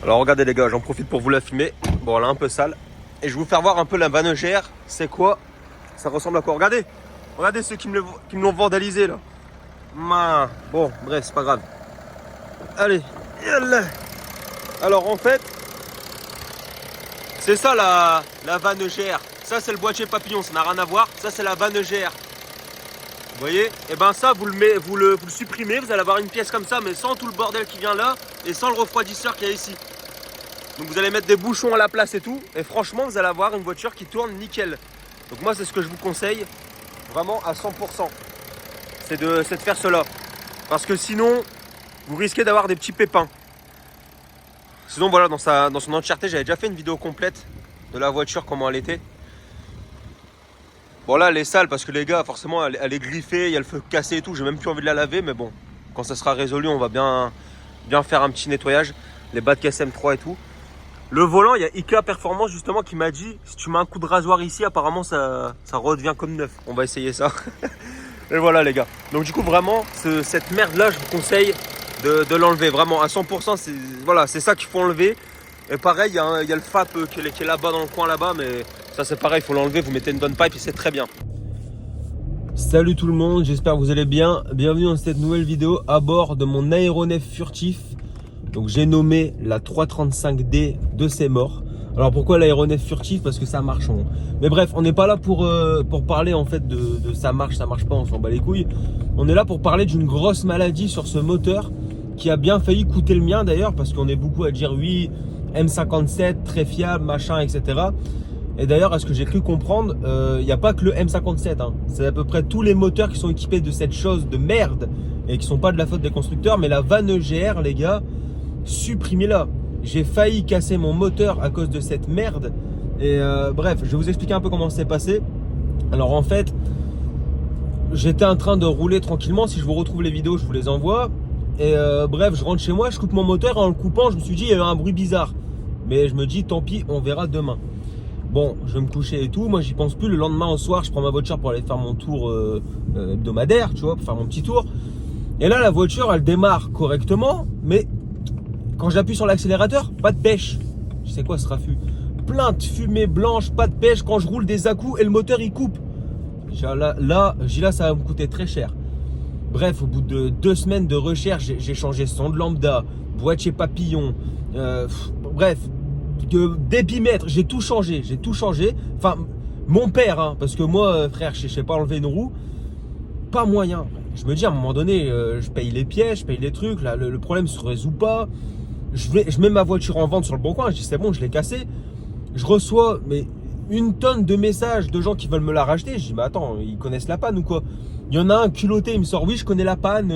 Alors regardez les gars, j'en profite pour vous la filmer. Bon, elle est un peu sale. Et je vais vous faire voir un peu la vanne GR. C'est quoi? Ça ressemble à quoi? Regardez. Regardez ceux qui me l'ont vandalisé là. Bon, bref, c'est pas grave. Allez. Alors en fait, c'est ça la vanne GR. Ça c'est le boîtier papillon, ça n'a rien à voir. Ça c'est la vanne GR. Vous voyez? Et ben ça, vous le supprimez. Vous allez avoir une pièce comme ça, mais sans tout le bordel qui vient là. Et sans le refroidisseur qu'il y a ici. Donc vous allez mettre des bouchons à la place et tout. Et franchement, vous allez avoir une voiture qui tourne nickel. Donc moi, c'est ce que je vous conseille. Vraiment à 100%. C'est de faire cela. Parce que sinon, vous risquez d'avoir des petits pépins. Sinon, voilà, dans son entièreté, j'avais déjà fait une vidéo complète de la voiture, comment elle était. Bon là, elle est sale parce que les gars, forcément, elle est griffée. Il y a le feu cassé et tout. J'ai même plus envie de la laver. Mais bon, quand ça sera résolu, on va bien faire un petit nettoyage. Les bas de caisse M3 et tout. Le volant, il y a IK Performance justement qui m'a dit si tu mets un coup de rasoir ici, apparemment ça redevient comme neuf. On va essayer ça. Et voilà les gars. Donc du coup vraiment cette merde là, je vous conseille de l'enlever vraiment à 100%. C'est ça qu'il faut enlever. Et pareil, il y a le FAP qui est là-bas dans le coin là-bas, mais ça c'est pareil, il faut l'enlever. Vous mettez une bonne pipe et c'est très bien. Salut tout le monde, j'espère que vous allez bien. Bienvenue dans cette nouvelle vidéo à bord de mon aéronef furtif. Donc j'ai nommé la 335D de ses morts. Alors pourquoi l'aéronef furtif? Parce que ça marche. Mais bref, on n'est pas là pour parler en fait de ça marche pas, on s'en bat les couilles. On est là pour parler d'une grosse maladie sur ce moteur qui a bien failli coûter le mien d'ailleurs, parce qu'on est beaucoup à dire oui, M57, très fiable, machin, etc. Et d'ailleurs, à ce que j'ai cru comprendre, il n'y a pas que le M57. Hein. C'est à peu près tous les moteurs qui sont équipés de cette chose de merde et qui sont pas de la faute des constructeurs. Mais la vanne GR, les gars, supprimez-la. J'ai failli casser mon moteur à cause de cette merde. Et bref, je vais vous expliquer un peu comment c'est passé. Alors en fait, j'étais en train de rouler tranquillement. Si je vous retrouve les vidéos, je vous les envoie. Et bref, je rentre chez moi, je coupe mon moteur. Et en le coupant, je me suis dit, il y a eu un bruit bizarre. Mais je me dis, tant pis, on verra demain. Bon, je vais me coucher et tout. Moi, j'y pense plus. Le lendemain au soir, je prends ma voiture pour aller faire mon tour hebdomadaire, tu vois, pour faire mon petit tour. Et là, la voiture, elle démarre correctement. Mais quand j'appuie sur l'accélérateur, pas de pêche. Je sais quoi ce raffut? Plein de fumée blanche, pas de pêche. Quand je roule des à-coups et le moteur, il coupe. Là, ça va me coûter très cher. Bref, au bout de 2 semaines de recherche, j'ai changé son de lambda, boîtier papillon, bref, d'épimètre, j'ai tout changé. Enfin, mon père, hein, parce que moi, frère, je sais pas enlever une roue, pas moyen. Je me dis à un moment donné, je paye les pièces, je paye les trucs, là, le problème se résout pas. Je mets ma voiture en vente sur le bon coin, je dis c'est bon, je l'ai cassée. Je reçois une tonne de messages de gens qui veulent me la racheter. Je dis mais attends, ils connaissent la panne ou quoi? Il y en a un culotté, il me sort oui je connais la panne,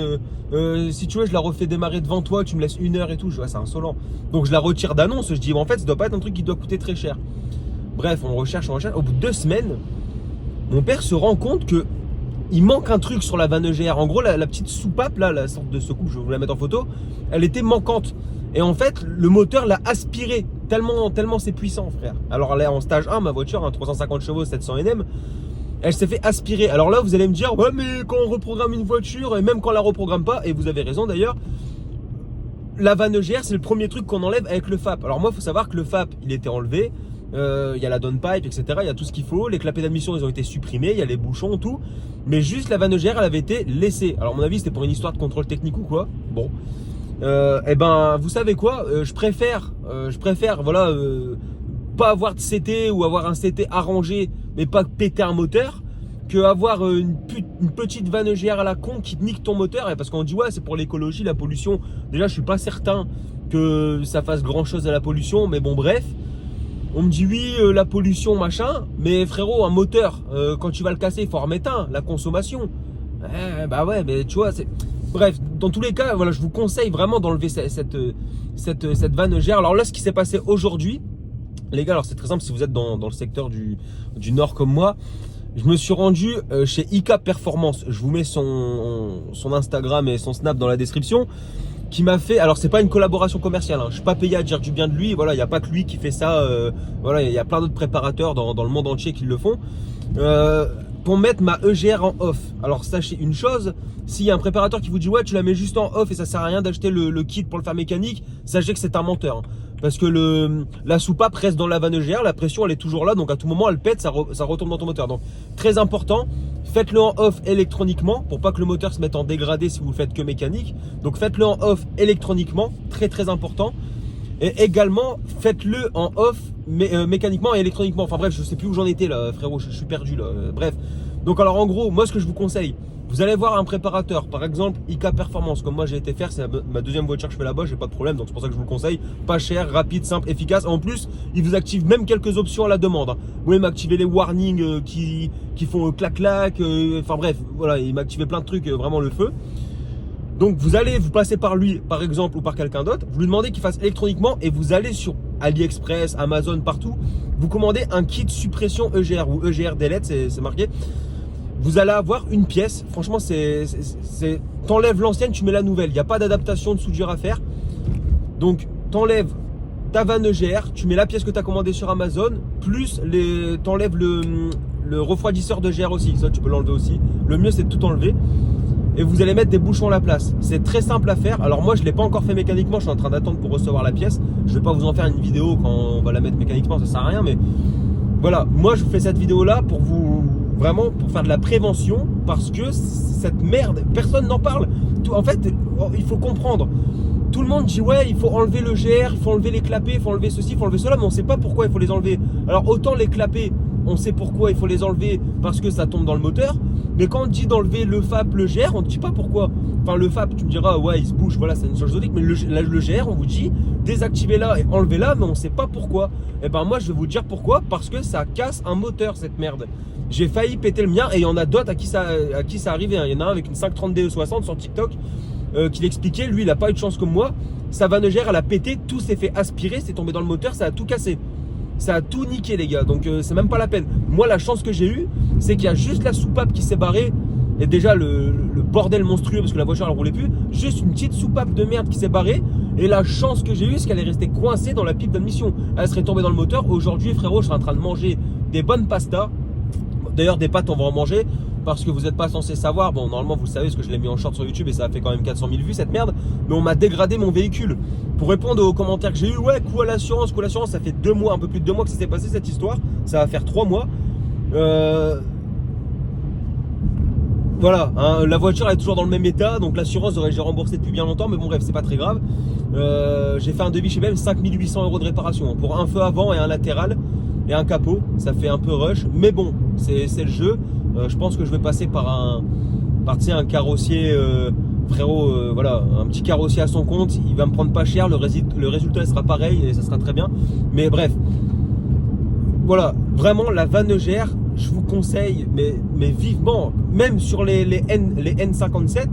si tu veux je la refais démarrer devant toi, tu me laisses 1 heure et tout. Je vois c'est insolent. Donc je la retire d'annonce, je dis en fait ça doit pas être un truc qui doit coûter très cher. Bref, on recherche. Au bout de 2 semaines, mon père se rend compte que il manque un truc sur la vanne GR. En gros la petite soupape là, la sorte de secoupe, je vais vous la mettre en photo, elle était manquante. Et en fait le moteur l'a aspiré, tellement c'est puissant frère. Alors là en stage 1, ma voiture, hein, 350 chevaux, 700 Nm, elle s'est fait aspirer. Alors là vous allez me dire ouais mais quand on reprogramme une voiture, et même quand on la reprogramme pas, et vous avez raison d'ailleurs, la vanne GR c'est le premier truc qu'on enlève avec le FAP. Alors moi il faut savoir que le FAP il était enlevé, il y a la downpipe etc, il y a tout ce qu'il faut, les clapets d'admission ils ont été supprimés, il y a les bouchons tout, mais juste la vanne GR elle avait été laissée. Alors à mon avis c'était pour une histoire de contrôle technique ou quoi. Bon, et ben vous savez quoi, je préfère voilà, pas avoir de CT ou avoir un CT arrangé mais pas péter un moteur, que avoir une petite vanne GR à la con qui te nique ton moteur. Et parce qu'on dit ouais c'est pour l'écologie, la pollution. Déjà je suis pas certain que ça fasse grand chose à la pollution, mais bon bref. On me dit oui la pollution machin, mais frérot un moteur quand tu vas le casser il faut remettre la consommation. Bah ouais mais tu vois c'est... Bref, dans tous les cas, voilà, je vous conseille vraiment d'enlever cette vanne GR. Alors là, ce qui s'est passé aujourd'hui, les gars, alors c'est très simple, si vous êtes dans le secteur du Nord comme moi, je me suis rendu chez IK Performance. Je vous mets son Instagram et son Snap dans la description. Qui m'a fait, alors c'est pas une collaboration commerciale, hein, je suis pas payé à dire du bien de lui, voilà, il n'y a pas que lui qui fait ça, voilà, il y a plein d'autres préparateurs dans le monde entier qui le font. Pour mettre ma EGR en off. Alors sachez une chose, s'il y a un préparateur qui vous dit ouais tu la mets juste en off et ça sert à rien d'acheter le kit pour le faire mécanique, sachez que c'est un menteur. parce que la soupape reste dans la vanne EGR, la pression elle est toujours là, donc à tout moment elle pète, ça retombe dans ton moteur. Donc très important, faites-le en off électroniquement pour pas que le moteur se mette en dégradé si vous le faites que mécanique. Donc faites-le en off électroniquement, très important. Et également faites-le en off mécaniquement et électroniquement. Enfin bref, je sais plus où j'en étais là, frérot, je suis perdu là. Bref. Donc alors en gros, moi ce que je vous conseille, vous allez voir un préparateur, par exemple IK Performance, comme moi j'ai été faire, c'est ma deuxième voiture que je fais là-bas, j'ai pas de problème, donc c'est pour ça que je vous le conseille. Pas cher, rapide, simple, efficace. En plus, il vous active même quelques options à la demande. Vous pouvez m'activer les warnings qui font clac-clac, enfin bref, voilà, il m'a activé plein de trucs, vraiment le feu. Donc vous allez vous passer par lui, par exemple, ou par quelqu'un d'autre, vous lui demandez qu'il fasse électroniquement et vous allez sur AliExpress, Amazon, partout, vous commandez un kit suppression EGR ou EGR Delete, c'est marqué. Vous allez avoir une pièce, franchement t'enlèves l'ancienne, tu mets la nouvelle, il n'y a pas d'adaptation de soudure à faire. Donc t'enlèves ta vanne EGR, tu mets la pièce que tu as commandée sur Amazon, plus t'enlèves le refroidisseur d'EGR aussi, ça tu peux l'enlever aussi. Le mieux c'est de tout enlever. Et vous allez mettre des bouchons à la place. C'est très simple à faire. Alors moi je ne l'ai pas encore fait mécaniquement, je suis en train d'attendre pour recevoir la pièce. Je ne vais pas vous en faire une vidéo quand on va la mettre mécaniquement, ça sert à rien. Mais voilà, moi je vous fais cette vidéo là pour vous, vraiment pour faire de la prévention. Parce que cette merde, personne n'en parle. En fait, il faut comprendre. Tout le monde dit ouais, il faut enlever le GR, il faut enlever les clapets, il faut enlever ceci, il faut enlever cela. Mais on ne sait pas pourquoi il faut les enlever. Alors autant les clapets, on sait pourquoi il faut les enlever parce que ça tombe dans le moteur. Mais quand on dit d'enlever le FAP, le GR, on ne dit pas pourquoi. Enfin, le FAP, tu me diras, ouais, il se bouge, voilà, c'est une chose logique. Mais le GR, on vous dit, désactivez-la et enlevez-la, mais on ne sait pas pourquoi. Et ben moi, je vais vous dire pourquoi. Parce que ça casse un moteur, cette merde. J'ai failli péter le mien et il y en a d'autres à qui ça arrivait. Il y en a un avec une 530 DE60 sur TikTok qui l'expliquait. Lui, il n'a pas eu de chance comme moi. Sa vanne GR, elle a pété, tout s'est fait aspirer, c'est tombé dans le moteur, ça a tout cassé. Ça a tout niqué les gars, donc c'est même pas la peine. Moi la chance que j'ai eue, c'est qu'il y a juste la soupape qui s'est barrée. Et déjà le bordel monstrueux parce que la voiture elle roulait plus. Juste une petite soupape de merde qui s'est barrée. Et la chance que j'ai eue, c'est qu'elle est restée coincée dans la pipe d'admission. Elle serait tombée dans le moteur. Aujourd'hui frérot, je serais en train de manger des bonnes pastas. D'ailleurs des pâtes on va en manger. Parce que vous n'êtes pas censé savoir, bon normalement vous le savez parce que je l'ai mis en short sur YouTube et ça a fait quand même 400 000 vues cette merde. Mais on m'a dégradé mon véhicule. Pour répondre aux commentaires que j'ai eu, ouais, coup à l'assurance, ça fait 2 mois, un peu plus de 2 mois que ça s'est passé cette histoire. Ça va faire 3 mois. Voilà, hein, la voiture elle est toujours dans le même état, donc l'assurance j'ai remboursé depuis bien longtemps, mais bon bref, c'est pas très grave. J'ai fait un devis chez BM, 5800 € de réparation pour un feu avant et un latéral et un capot. Ça fait un peu rush, mais bon, c'est le jeu. Je pense que je vais passer par un carrossier, frérot, voilà, un petit carrossier à son compte. Il va me prendre pas cher, le résultat sera pareil et ça sera très bien. Mais bref, voilà, vraiment la vanne EGR, je vous conseille, mais vivement, même sur les N57,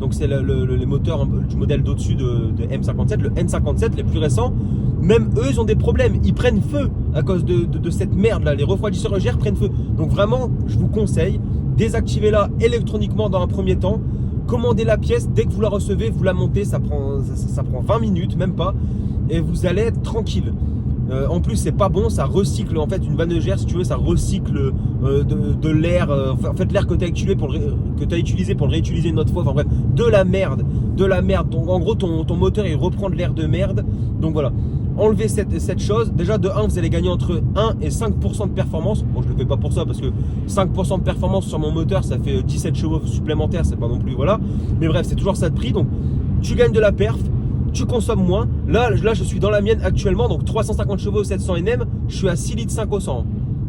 donc c'est les moteurs du modèle d'au-dessus de M57, le N57, les plus récents, même eux ils ont des problèmes, ils prennent feu à cause de cette merde là, les refroidisseurs EGR prennent feu. Donc vraiment, je vous conseille, désactivez-la électroniquement dans un premier temps, commandez la pièce, dès que vous la recevez, vous la montez, ça prend 20 minutes, même pas, et vous allez être tranquille. En plus c'est pas bon, ça recycle en fait une vanne EGR si tu veux, ça recycle de l'air, en fait l'air que tu as utilisé pour le réutiliser une autre fois, enfin bref, de la merde. Donc en gros ton moteur il reprend de l'air de merde. Donc voilà, enlevez cette chose. Déjà de 1 vous allez gagner entre 1 et 5% de performance. Bon je le fais pas pour ça parce que 5% de performance sur mon moteur ça fait 17 chevaux supplémentaires, c'est pas non plus voilà. Mais bref c'est toujours ça de prix, donc tu gagnes de la perf. Tu consommes moins. Là, je suis dans la mienne actuellement, donc 350 chevaux 700 Nm, je suis à 6 litres 5 au 100.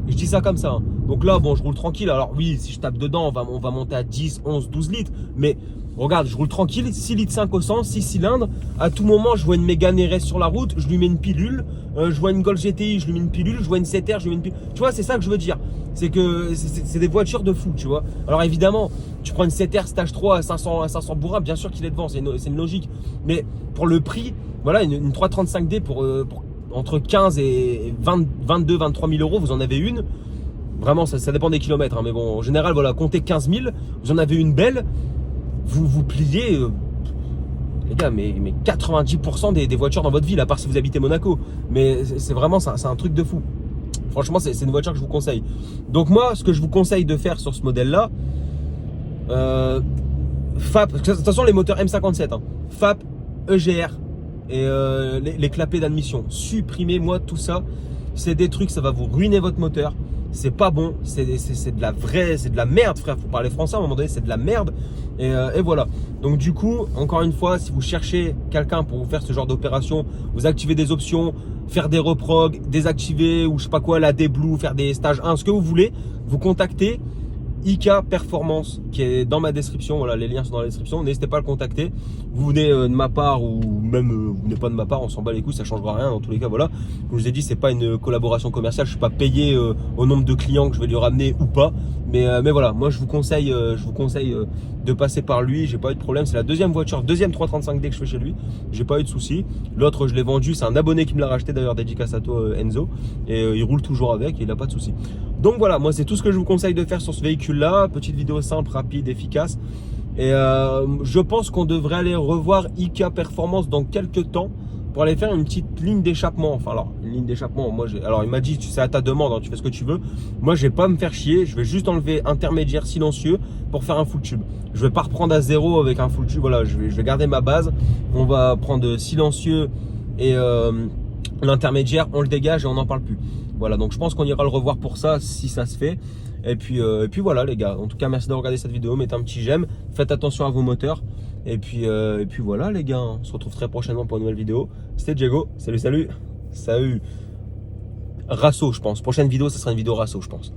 Je dis ça comme ça. Hein. Donc là, bon, je roule tranquille. Alors oui, si je tape dedans, on va monter à 10, 11, 12 litres. Mais regarde, je roule tranquille, 6 litres 5 au 100, 6 cylindres. À tout moment, je vois une Mégane RS sur la route, je lui mets une pilule. Je vois une Golf GTI, je lui mets une pilule. Je vois une 7R, je lui mets une pilule. Tu vois, c'est ça que je veux dire. C'est que c'est des voitures de fou, tu vois. Alors évidemment, tu prends une 7R stage 3 à 500 bourrins, bien sûr qu'il est devant, c'est une logique. Mais pour le prix, voilà, une 335D pour entre 15 et 22, 23 000 €, vous en avez une. Vraiment, ça dépend des kilomètres, hein, mais bon, en général, voilà, comptez 15 000, vous en avez une belle, vous pliez, les gars, mais 90% des voitures dans votre ville, à part si vous habitez Monaco. Mais c'est vraiment, c'est un truc de fou. Franchement, c'est une voiture que je vous conseille. Donc moi, ce que je vous conseille de faire sur ce modèle-là, FAP, de toute façon les moteurs M57, hein, FAP, EGR, et les clapets d'admission. Supprimez-moi tout ça. C'est des trucs, ça va vous ruiner votre moteur. C'est pas bon, c'est de la vraie, c'est de la merde, frère. Faut parler français à un moment donné, c'est de la merde. Et voilà. Donc du coup, encore une fois, si vous cherchez quelqu'un pour vous faire ce genre d'opération, vous activez des options, faire des reprog, désactiver ou je sais pas quoi, la déblue, faire des stages 1, ce que vous voulez, vous contactez IK Performance qui est dans ma description. Voilà, les liens sont dans la description. N'hésitez pas à le contacter. Vous venez de ma part ou même vous venez pas de ma part, on s'en bat les couilles, ça changera rien dans tous les cas. Voilà, comme je vous ai dit, c'est pas une collaboration commerciale. Je suis pas payé au nombre de clients que je vais lui ramener ou pas. Mais voilà, moi je vous conseille de passer par lui. J'ai pas eu de problème. C'est la deuxième voiture, deuxième 335D que je fais chez lui. J'ai pas eu de soucis. L'autre je l'ai vendu. C'est un abonné qui me l'a racheté d'ailleurs, dédicace à toi Enzo. Et il roule toujours avec et il a pas de soucis. Donc voilà, moi c'est tout ce que je vous conseille de faire sur ce véhicule là. Petite vidéo simple, rapide, efficace. Et je pense qu'on devrait aller revoir IK Performance dans quelques temps pour aller faire une petite ligne d'échappement. Enfin alors, une ligne d'échappement, alors il m'a dit, c'est à ta demande, hein, tu fais ce que tu veux. Moi je vais pas me faire chier, je vais juste enlever intermédiaire silencieux pour faire un full tube. Je vais pas reprendre à zéro avec un full tube, voilà, je vais garder ma base. On va prendre silencieux et l'intermédiaire, on le dégage et on n'en parle plus. Voilà, donc je pense qu'on ira le revoir pour ça si ça se fait. Et puis voilà les gars, en tout cas merci d'avoir regardé cette vidéo, mettez un petit j'aime, faites attention à vos moteurs. Et puis voilà les gars, on se retrouve très prochainement pour une nouvelle vidéo. C'était Diego, salut. Salut. Rasso je pense, prochaine vidéo ça sera une vidéo Rasso je pense.